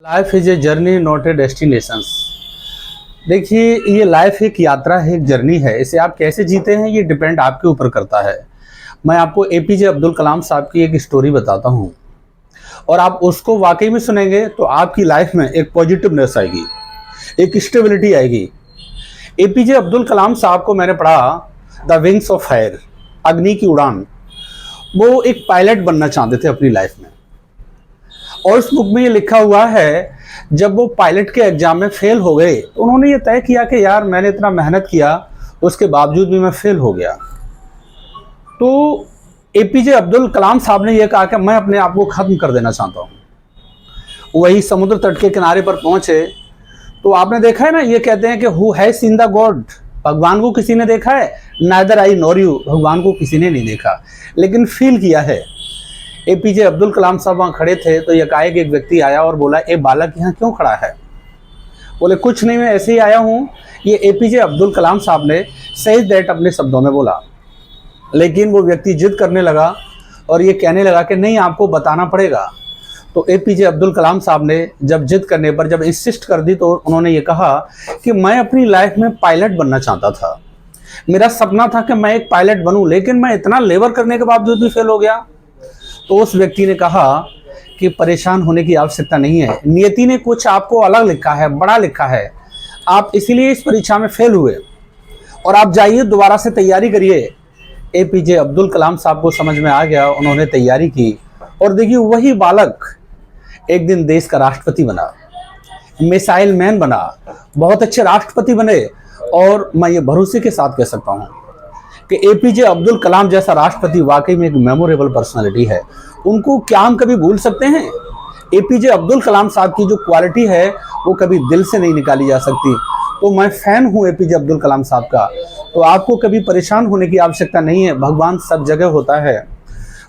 Life is a journey not a destinations. देखिए, ये life एक यात्रा है, एक जर्नी है। इसे आप कैसे जीते हैं ये डिपेंड आपके ऊपर करता है। मैं आपको एपीजे अब्दुल कलाम साहब की एक स्टोरी बताता हूँ और आप उसको वाकई में सुनेंगे तो आपकी लाइफ में एक पॉजिटिवनेस आएगी, एक स्टेबिलिटी आएगी। एपीजे अब्दुल कलाम साहब को मैंने पढ़ा द विंग्स ऑफ फायर, अग्नि की उड़ान। वो एक पायलट बनना चाहते थे अपनी लाइफ में और उस बुक में ये लिखा हुआ है, जब वो पायलट के एग्जाम में फेल हो गए तो उन्होंने ये तय किया कि यार मैंने इतना मेहनत किया, उसके बावजूद भी मैं फेल हो गया। तो एपीजे अब्दुल कलाम साहब ने यह कहा कि मैं अपने आप को खत्म कर देना चाहता हूँ। वही समुद्र तट के किनारे पर पहुंचे तो आपने देखा है ना, ये कहते हैं कि who has seen the God, भगवान को किसी ने देखा है? नाइदर आई नॉर यू, भगवान को किसी ने नहीं देखा लेकिन फील किया है। एपीजे अब्दुल कलाम साहब वहाँ खड़े थे तो एकाएक एक व्यक्ति आया और बोला, ए बालक यहाँ क्यों खड़ा है? बोले, कुछ नहीं, मैं ऐसे ही आया हूँ। ये एपीजे अब्दुल कलाम साहब ने सही दैट अपने शब्दों में बोला, लेकिन वो व्यक्ति जिद करने लगा और ये कहने लगा कि नहीं, आपको बताना पड़ेगा। तो एपीजे अब्दुल कलाम साहब ने जब जिद करने पर जब इंसिस्ट कर दी तो उन्होंने ये कहा कि मैं अपनी लाइफ में पायलट बनना चाहता था। मेरा सपना था कि मैं एक पायलट बनूं, लेकिन मैं इतना लेबर करने के बावजूद भी फेल हो गया। तो उस व्यक्ति ने कहा कि परेशान होने की आवश्यकता नहीं है, नियति ने कुछ आपको अलग लिखा है, बड़ा लिखा है। आप इसीलिए इस परीक्षा में फेल हुए और आप जाइए दोबारा से तैयारी करिए। एपीजे अब्दुल कलाम साहब को समझ में आ गया, उन्होंने तैयारी की और देखिए वही बालक एक दिन देश का राष्ट्रपति बना, मिसाइल मैन बना, बहुत अच्छे राष्ट्रपति बने। और मैं ये भरोसे के साथ कह सकता हूँ कि एपीजे अब्दुल कलाम जैसा राष्ट्रपति वाकई में एक मेमोरेबल पर्सनालिटी है। उनको क्या हम कभी भूल सकते हैं? एपीजे अब्दुल कलाम साहब की जो क्वालिटी है वो कभी दिल से नहीं निकाली जा सकती। तो मैं फैन हूँ एपीजे अब्दुल कलाम साहब का। तो आपको कभी परेशान होने की आवश्यकता नहीं है, भगवान सब जगह होता है।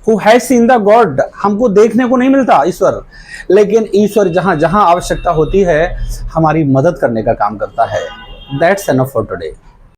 Who has seen the God, हमको देखने को नहीं मिलता ईश्वर, लेकिन ईश्वर जहाँ जहाँ आवश्यकता होती है हमारी मदद करने का काम करता है। That's enough for today.